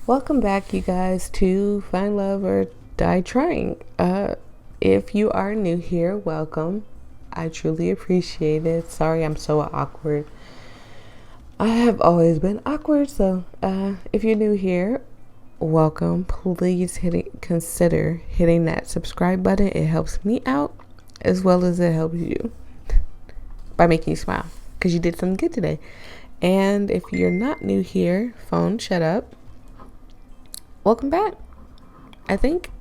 Welcome back, you guys, to Find Love or Die Trying. If you are new here, welcome. I truly appreciate it. Sorry I'm so awkward. I have always been awkward, so if you're new here, welcome. Please consider hitting that subscribe button. It helps me out as well as it helps you by making you smile because you did something good today. And if you're not new here, phone, shut up. Welcome back, I think.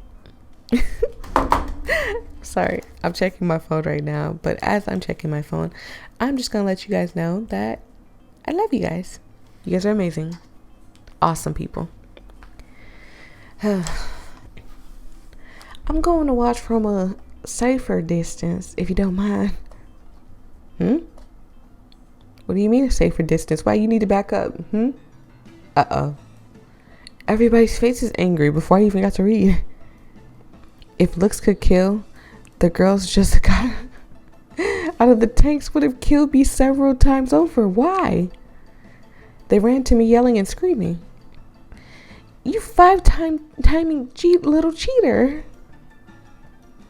Sorry, I'm checking my phone right now, but as I'm checking my phone, I'm just gonna let you guys know that I love you guys. You guys are amazing. Awesome people. I'm going to watch from a safer distance, if you don't mind. What do you mean a safer distance? Why you need to back up? Uh-oh. Everybody's face is angry before I even got to read. If looks could kill, the girls just got out of the tanks would have killed me several times over. Why? They ran to me yelling and screaming. You timing little cheater.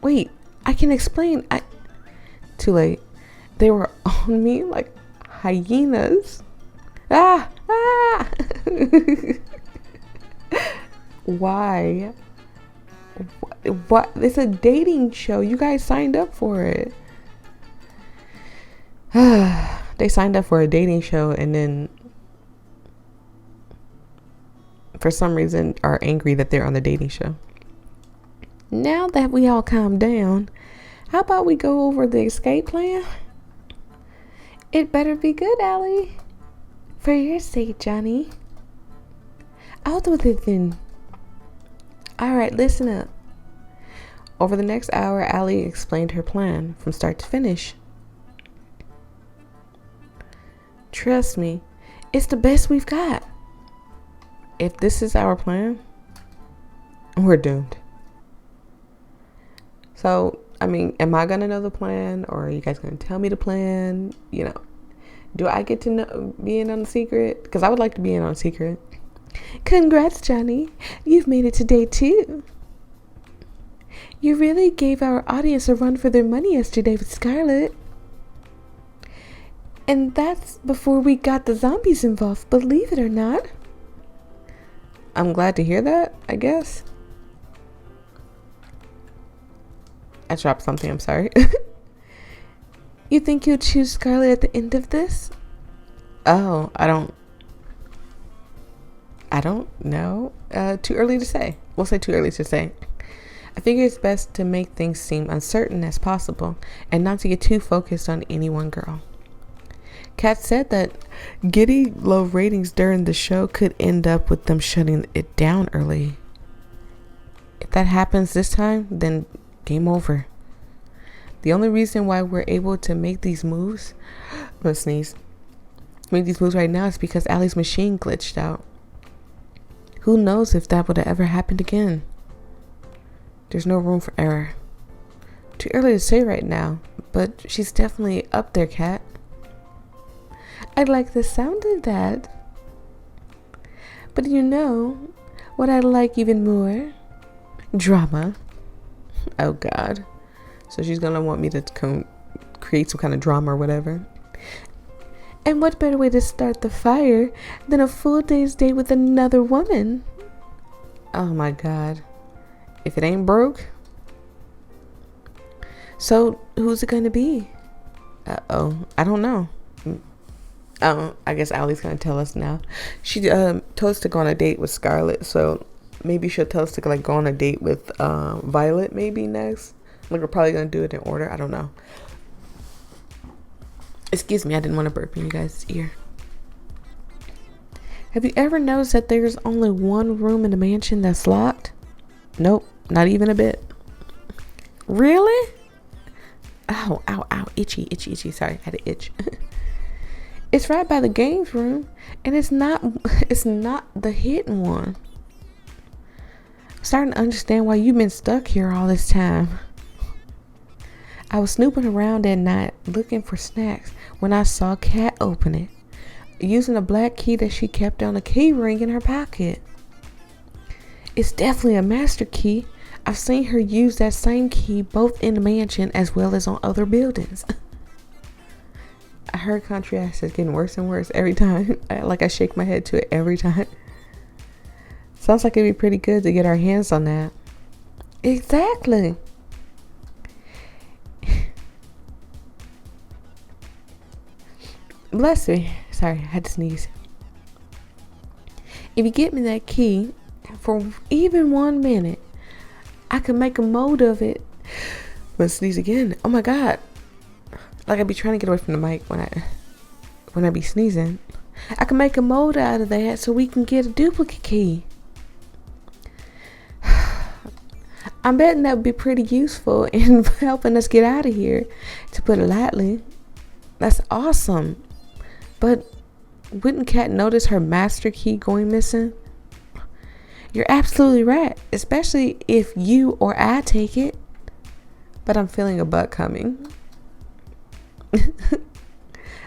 Wait, I can explain. Too late. They were on me like hyenas. Ah! Why? What? It's a dating show. You guys signed up for it. They signed up for a dating show and then for some reason are angry that they're on the dating show. Now that we all calm down, how about we go over the escape plan? It better be good, Allie. For your sake, Johnny. I'll do it then. Alright, listen up. Over the next hour, Allie explained her plan from start to finish. Trust me, it's the best we've got. If this is our plan, we're doomed. So, am I going to know the plan or are you guys going to tell me the plan? Do I get to be in on the secret? Because I would like to be in on the secret. Congrats, Johnny. You've made it to day 2. You really gave our audience a run for their money yesterday with Scarlett. And that's before we got the zombies involved, believe it or not. I'm glad to hear that, I guess. I dropped something, I'm sorry. You think you'll choose Scarlett at the end of this? Oh, I don't know. Too early to say. We'll say too early to say. I figure it's best to make things seem uncertain as possible and not to get too focused on any one girl. Kat said that getting low ratings during the show could end up with them shutting it down early. If that happens this time, then game over. The only reason why we're able to make these moves, I'm gonna sneeze, make these moves right now is because Allie's machine glitched out. Who knows if that would have ever happened again? There's no room for error. Too early to say right now, but she's definitely up there, Kat. I like the sound of that. But you know what I like even more? Drama. Oh God. So she's gonna want me to create some kind of drama or whatever. And what better way to start the fire than a full day's date with another woman? Oh my God. If it ain't broke. So who's it gonna be? Uh-oh. I don't know. I guess Allie's gonna tell us now. She told us to go on a date with Scarlett, so maybe she'll tell us to go on a date with Violet maybe next. We're probably gonna do it in order. I don't know. Excuse me, I didn't want to burp in you guys' ear. Have you ever noticed that there's only one room in the mansion that's locked? Nope, not even a bit. Really? Ow, ow, ow, itchy. Sorry, I had to itch. It's right by the games room, and it's not the hidden one. I'm starting to understand why you've been stuck here all this time. I was snooping around at night looking for snacks when I saw Kat open it, using a black key that she kept on a key ring in her pocket. It's definitely a master key. I've seen her use that same key both in the mansion as well as on other buildings. Her country accent getting worse and worse every time. I shake my head to it every time. Sounds like it'd be pretty good to get our hands on that. Exactly. Bless me. Sorry, I had to sneeze. If you get me that key for even 1 minute, I can make a mold of it. I'm gonna sneeze again. Oh my god. Like I be trying to get away from the mic when I be sneezing. I can make a mold out of that so we can get a duplicate key. I'm betting that would be pretty useful in helping us get out of here, to put it lightly. That's awesome. But wouldn't Kat notice her master key going missing? You're absolutely right, especially if you or I take it. But I'm feeling a butt coming.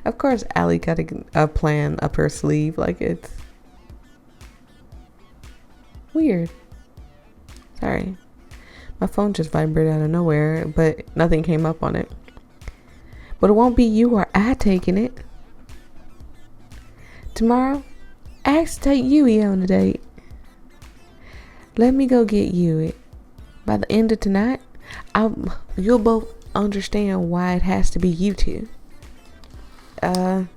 Of course, Allie got a plan up her sleeve. Like, it's weird. Sorry. My phone just vibrated out of nowhere, but nothing came up on it. But it won't be you or I taking it. Tomorrow, ask to take Yui on a date. Let me go get Yui. By the end of tonight, you'll both understand why it has to be you two. I'd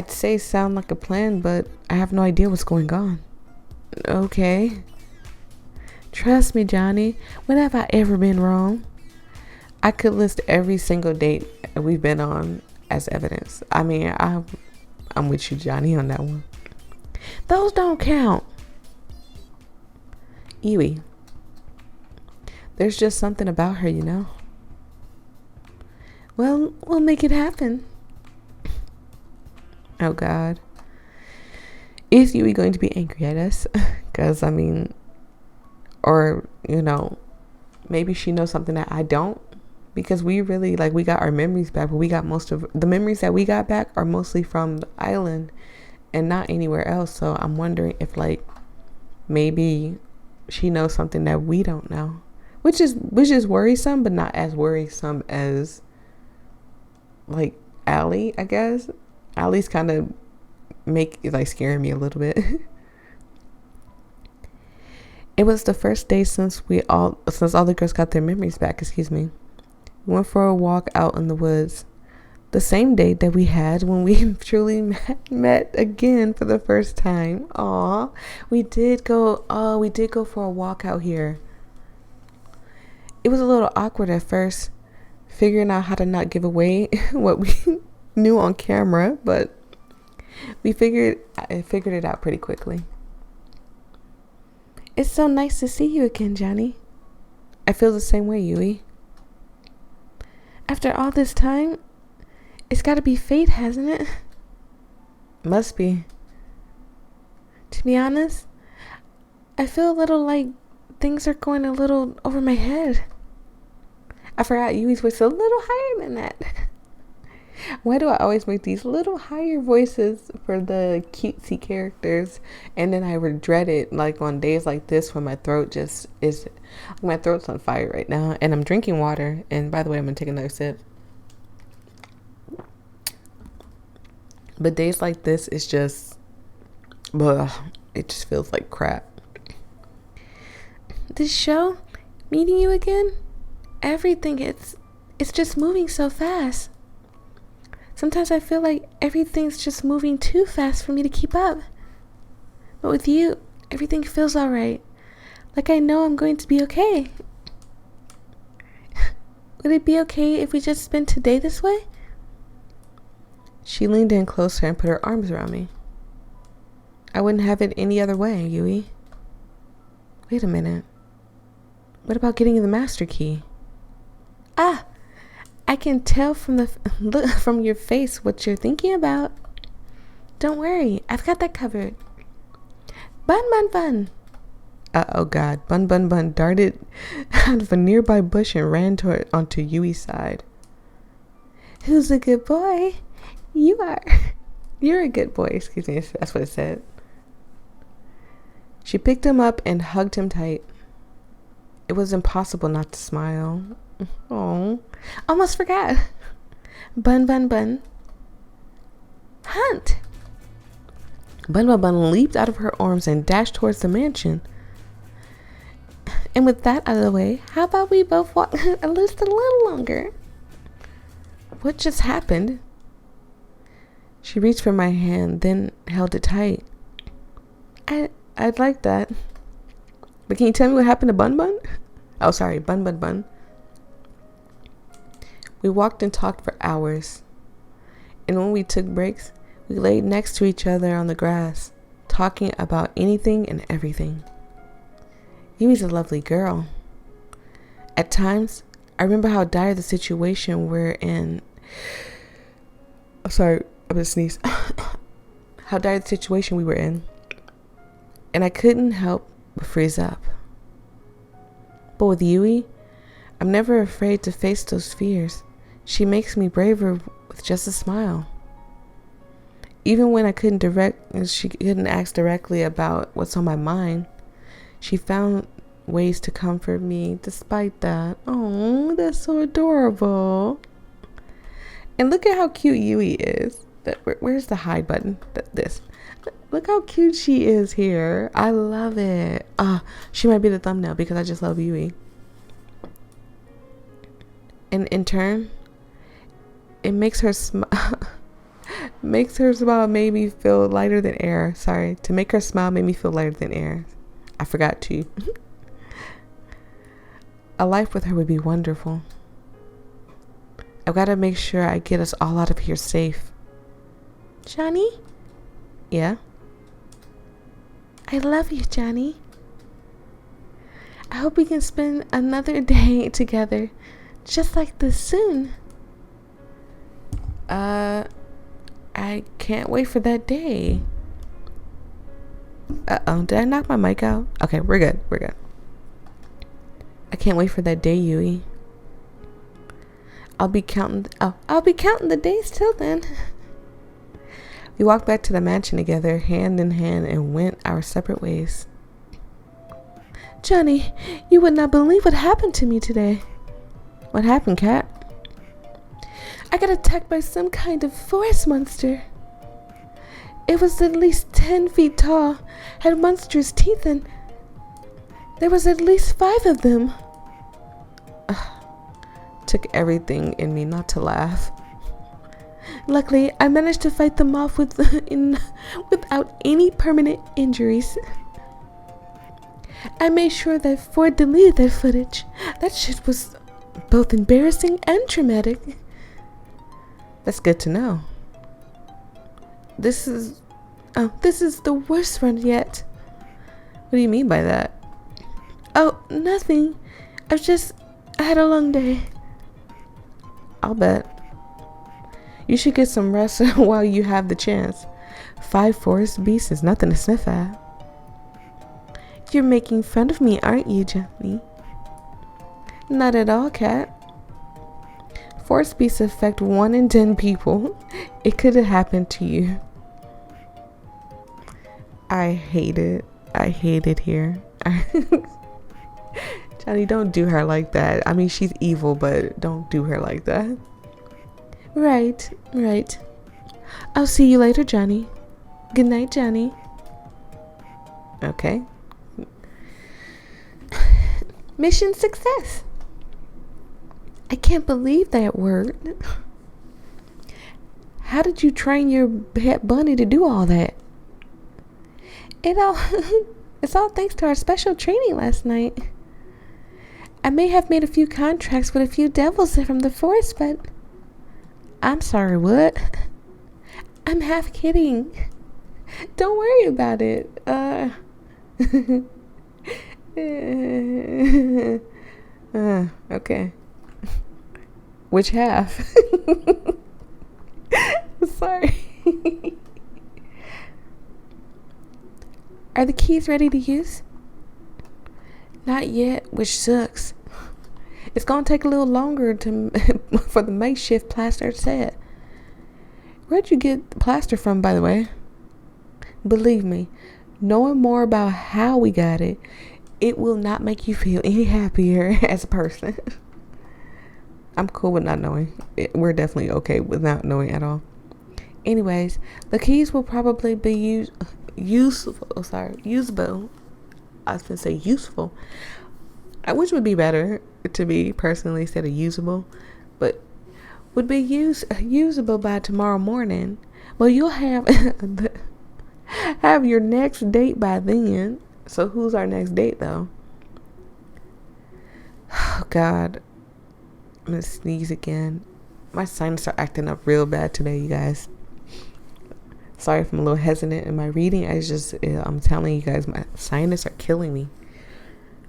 say sound like a plan, but I have no idea what's going on. Okay. Trust me, Johnny. When have I ever been wrong? I could list every single date we've been on as evidence. I mean, I'm with you, Johnny, on that one. Those don't count. Yui. There's just something about her, you know. Well, we'll make it happen. Oh, God. Is Yui going to be angry at us? Because, I mean, or, you know, maybe she knows something that I don't. Because we really, we got our memories back, but we got most of the memories that we got back are mostly from the island and not anywhere else. So I'm wondering if, maybe she knows something that we don't know. Which is worrisome, but not as worrisome as Allie, I guess. Allie's kind of scaring me a little bit. It was the first day since all the girls got their memories back, excuse me. We went for a walk out in the woods. The same date that we had when we truly met again for the first time. Aw, we did go for a walk out here. It was a little awkward at first, figuring out how to not give away what we knew on camera, but I figured it out pretty quickly. It's so nice to see you again, Johnny. I feel the same way, Yui. After all this time, it's gotta be fate, hasn't it? Must be. To be honest, I feel a little like things are going a little over my head. I forgot Yui's voice a little higher than that. Why do I always make these little higher voices for the cutesy characters, and then I regret it on days like this when my throat my throat's on fire right now, and I'm drinking water. And by the way, I'm gonna take another sip. But days like this is just, it just feels like crap. This show, meeting you again, everything, it's just moving so fast. Sometimes I feel like everything's just moving too fast for me to keep up. But with you, everything feels alright. Like I know I'm going to be okay. Would it be okay if we just spend today this way? She leaned in closer and put her arms around me. I wouldn't have it any other way, Yui. Wait a minute. What about getting the master key? Ah! I can tell from your face what you're thinking about. Don't worry, I've got that covered. Bun, bun, bun. Oh God, Bun, bun, bun darted out of a nearby bush and ran onto Yui's side. Who's a good boy? You are. You're a good boy, excuse me, that's what it said. She picked him up and hugged him tight. It was impossible not to smile. Oh, almost forgot. Bun, bun, bun. Hunt! Bun, bun, bun leaped out of her arms and dashed towards the mansion. And with that out of the way, how about we both walk at least a little longer? What just happened? She reached for my hand, then held it tight. I'd like that. But can you tell me what happened to Bun Bun? Oh, sorry, Bun Bun Bun. We walked and talked for hours. And when we took breaks, we laid next to each other on the grass, talking about anything and everything. Yui's a lovely girl. At times, I remember how dire the situation we're in. Oh, sorry, I'm gonna sneeze. How dire the situation we were in. And I couldn't help but freeze up. But with Yui, I'm never afraid to face those fears. She makes me braver with just a smile. Even when she couldn't ask directly about what's on my mind, she found ways to comfort me despite that. Oh, that's so adorable. And look at how cute Yui is. Where's the hide button? This. Look how cute she is here. I love it. She might be the thumbnail because I just love Yui. And in turn, it makes her smile. Makes her smile made me feel lighter than air. Sorry. To make her smile made me feel lighter than air. I forgot to. A life with her would be wonderful. I've got to make sure I get us all out of here safe. Johnny? Yeah? I love you, Johnny. I hope we can spend another day together just like this soon. I can't wait for that day. Did I knock my mic out? Okay, we're good. I can't wait for that day, Yui. I'll be counting the days till then. We walked back to the mansion together, hand in hand, and went our separate ways. Johnny, you would not believe what happened to me today. What happened, Cat? I got attacked by some kind of forest monster. It was at least 10 feet tall, had monstrous teeth, and there was at least 5 of them. Took everything in me not to laugh. Luckily, I managed to fight them off without any permanent injuries. I made sure that Ford deleted that footage. That shit was both embarrassing and traumatic. That's good to know. This is the worst run yet. What do you mean by that? Oh, nothing. I had a long day. I'll bet. You should get some rest while you have the chance. 5 forest beasts is nothing to sniff at. You're making fun of me, aren't you, Johnny? Not at all, Cat. Forest beasts affect 1 in 10 people. It could have happened to you. I hate it. I hate it here. Johnny, don't do her like that. I mean, she's evil, but don't do her like that. Right. I'll see you later, Johnny. Good night, Johnny. Okay. Mission success. I can't believe that word. How did you train your pet bunny to do all that? It's all thanks to our special training last night. I may have made a few contracts with a few devils from the forest, but I'm sorry, what? I'm half kidding. Don't worry about it. Okay. Which half? Sorry. Are the keys ready to use? Not yet, which sucks. It's gonna take a little longer for the makeshift plaster set. Where'd you get the plaster from, by the way? Believe me, Knowing more about how we got it, it will not make you feel any happier as a person. I'm cool with not knowing. We're definitely okay with not knowing at all. Anyways, the keys will probably be usable. I was gonna say useful. Which would be better to be personally instead of usable, but would be usable by tomorrow morning. Well, you'll have have your next date by then. So who's our next date though? Oh God, I'm gonna sneeze again. My sinus are acting up real bad today, you guys. Sorry if I'm a little hesitant in my reading. I'm telling you guys, my sinus are killing me.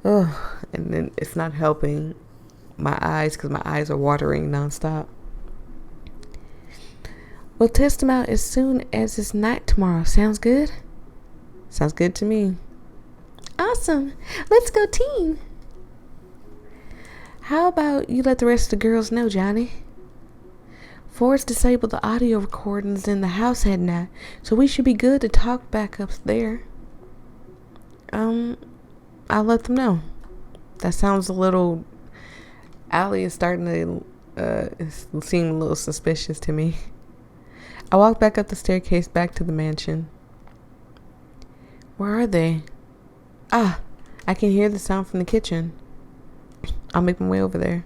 Oh, and then it's not helping my eyes because my eyes are watering nonstop. We'll test them out as soon as it's night tomorrow. Sounds good? Sounds good to me. Awesome. Let's go team. How about you let the rest of the girls know, Johnny? Ford's disabled the audio recordings in the house at night, so we should be good to talk back up there. I'll let them know. That sounds a little... Allie is starting to seem a little suspicious to me. I walked back up the staircase back to the mansion. Where are they? Ah, I can hear the sound from the kitchen. I'll make my way over there.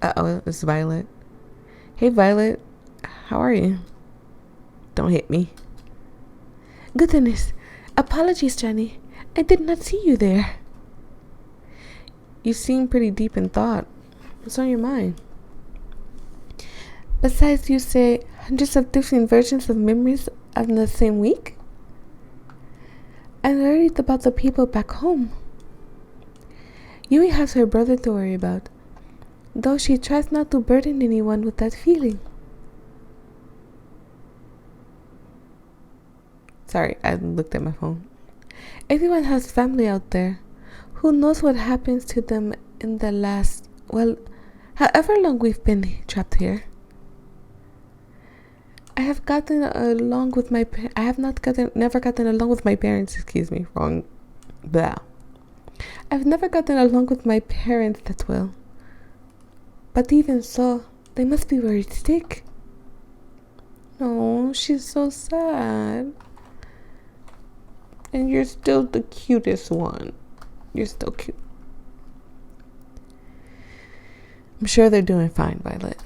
Uh-oh, it's Violet. Hey, Violet. How are you? Don't hit me. Goodness. Apologies, Johnny. I did not see you there. You seem pretty deep in thought. What's on your mind? Besides, you say hundreds of different versions of memories of the same week? I'm worried about the people back home. Yui has her brother to worry about, though she tries not to burden anyone with that feeling. Sorry, I looked at my phone. Everyone has family out there. Who knows what happens to them in the last, however long we've been trapped here. I have never gotten along with my parents, excuse me, wrong, blah. I've never gotten along with my parents that well. But even so, they must be worried sick. Oh, she's so sad. And you're still the cutest one. You're still cute. I'm sure they're doing fine, Violet.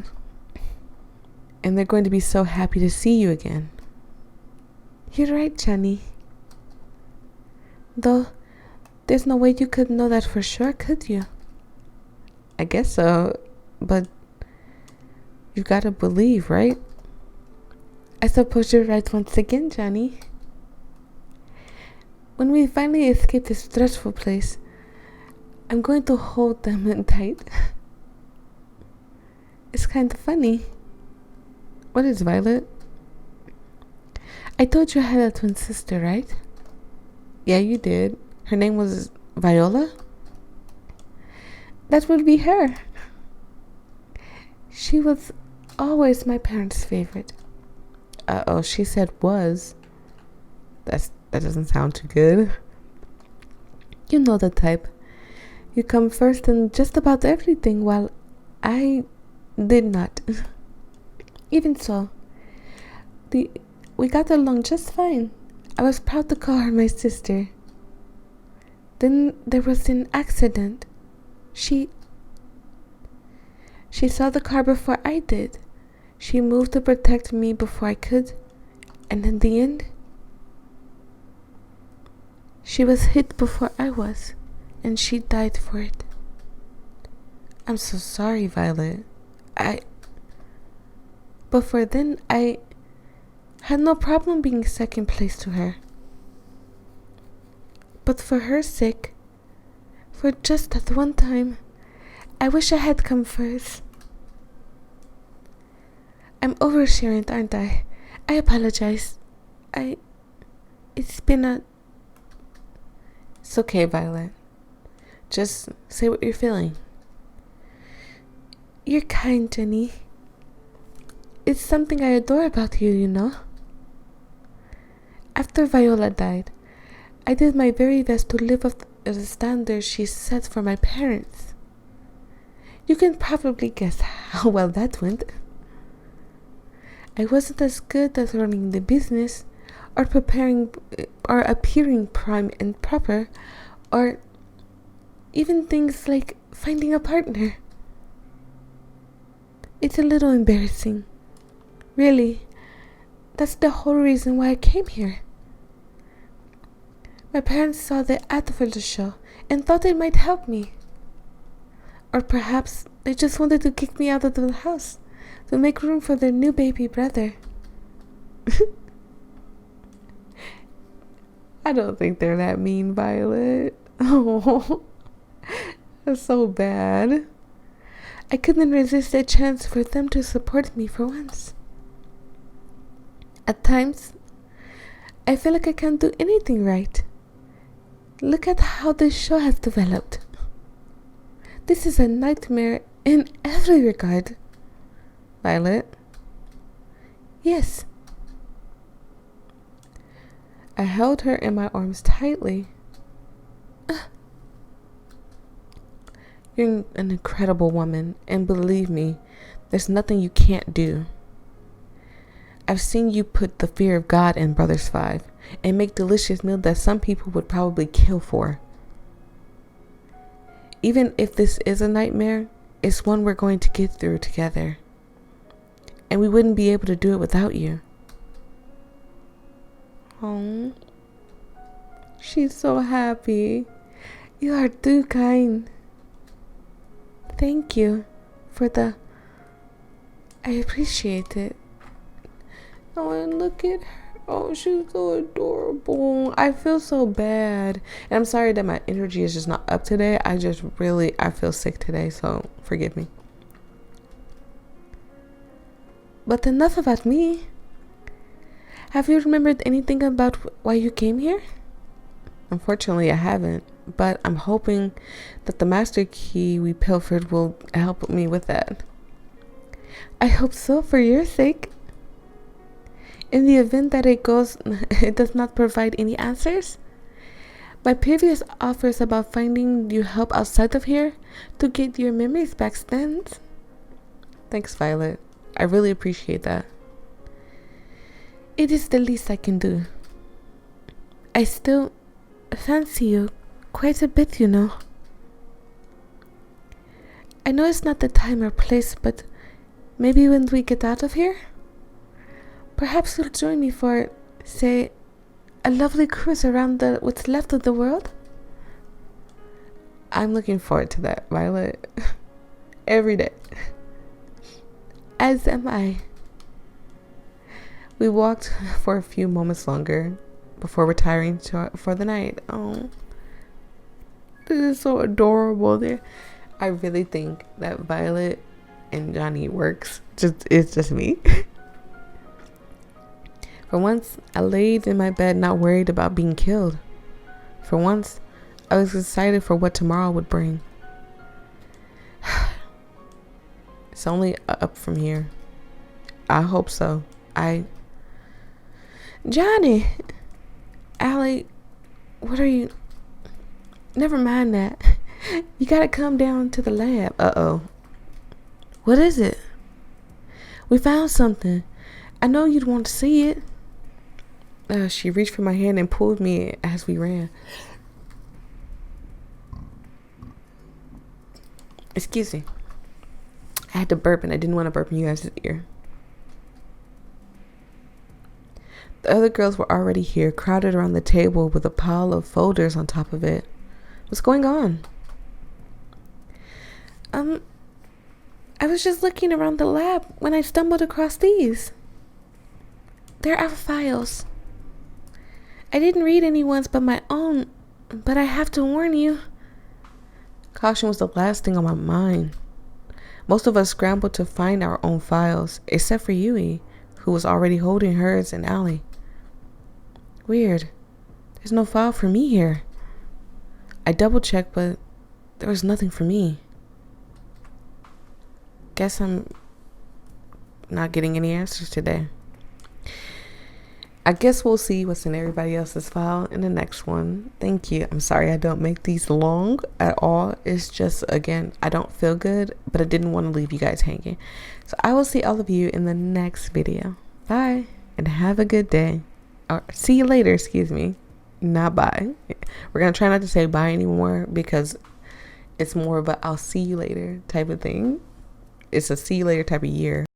And they're going to be so happy to see you again. You're right, Johnny. Though, there's no way you could know that for sure, could you? I guess so, but you gotta believe, right? I suppose you're right once again, Johnny. When we finally escape this stressful place, I'm going to hold them in tight. It's kind of funny. What is Violet? I told you I had a twin sister, right? Yeah, you did. Her name was Viola? That would be her. She was always my parents' favorite. Uh-oh, she said was. That doesn't sound too good. You know the type. You come first in just about everything, while I did not. Even so, we got along just fine. I was proud to call her my sister. Then there was an accident. She saw the car before I did. She moved to protect me before I could. And in the end, she was hit before I was. And she died for it. I'm so sorry, Violet. Before then, I had no problem being second place to her. But for her sake, for just that one time, I wish I had come first. I'm oversharing, aren't I? I apologize. It's okay, Violet. Just say what you're feeling. You're kind, Jenny. It's something I adore about you, you know. After Viola died, I did my very best to live up to the standards she set for my parents. You can probably guess how well that went. I wasn't as good at running the business, or preparing, or appearing prime and proper, or even things like finding a partner. It's a little embarrassing. Really, that's the whole reason why I came here. My parents saw the ad for the show and thought it might help me. Or perhaps they just wanted to kick me out of the house to make room for their new baby brother. I don't think they're that mean, Violet. Oh, that's so bad. I couldn't resist the chance for them to support me for once. At times, I feel like I can't do anything right. Look at how this show has developed. This is a nightmare in every regard. Violet? Yes. I held her in my arms tightly. You're an incredible woman, and believe me, there's nothing you can't do. I've seen you put the fear of God in Brothers 5 and make delicious meals that some people would probably kill for. Even if this is a nightmare, it's one we're going to get through together. And we wouldn't be able to do it without you. Oh, she's so happy. You are too kind. Thank you for the... I appreciate it. Oh, and look at her. Oh, she's so adorable. I feel so bad. And I'm sorry that my energy is just not up today. I feel sick today, so forgive me. But enough about me. Have you remembered anything about why you came here? Unfortunately, I haven't. But I'm hoping that the master key we pilfered will help me with that. I hope so, for your sake. In the event that it does not provide any answers, my previous offers about finding you help outside of here to get your memories back stand. Thanks, Violet. I really appreciate that. It is the least I can do. I still fancy you quite a bit, you know. I know it's not the time or place, but maybe when we get out of here, perhaps you'll join me for, say, a lovely cruise around what's left of the world. I'm looking forward to that, Violet. Every day. As am I. We walked for a few moments longer before retiring for the night. Oh, this is so adorable. There, I really think that Violet and Johnny works. It's just me. For once, I laid in my bed not worried about being killed. For once, I was excited for what tomorrow would bring. It's only up from here. I hope so. Johnny! Allie, what are you... Never mind that. You gotta come down to the lab. Uh-oh. What is it? We found something. I know you'd want to see it. She reached for my hand and pulled me as we ran. Excuse me. I had to burp and I didn't want to burp in you guys' ear. The other girls were already here, crowded around the table with a pile of folders on top of it. What's going on? I was just looking around the lab when I stumbled across these. They're our files. I didn't read anyone's but my own, but I have to warn you. Caution was the last thing on my mind. Most of us scrambled to find our own files, except for Yui, who was already holding hers and Allie. Weird. There's no file for me here. I double-checked, but there was nothing for me. Guess I'm not getting any answers today. I guess we'll see what's in everybody else's file in the next one. Thank you. I'm sorry I don't make these long at all. It's just, again, I don't feel good, but I didn't want to leave you guys hanging. So I will see all of you in the next video. Bye, and have a good day. Or see you later, excuse me. Not bye. We're going to try not to say bye anymore because it's more of a I'll see you later type of thing. It's a see you later type of year.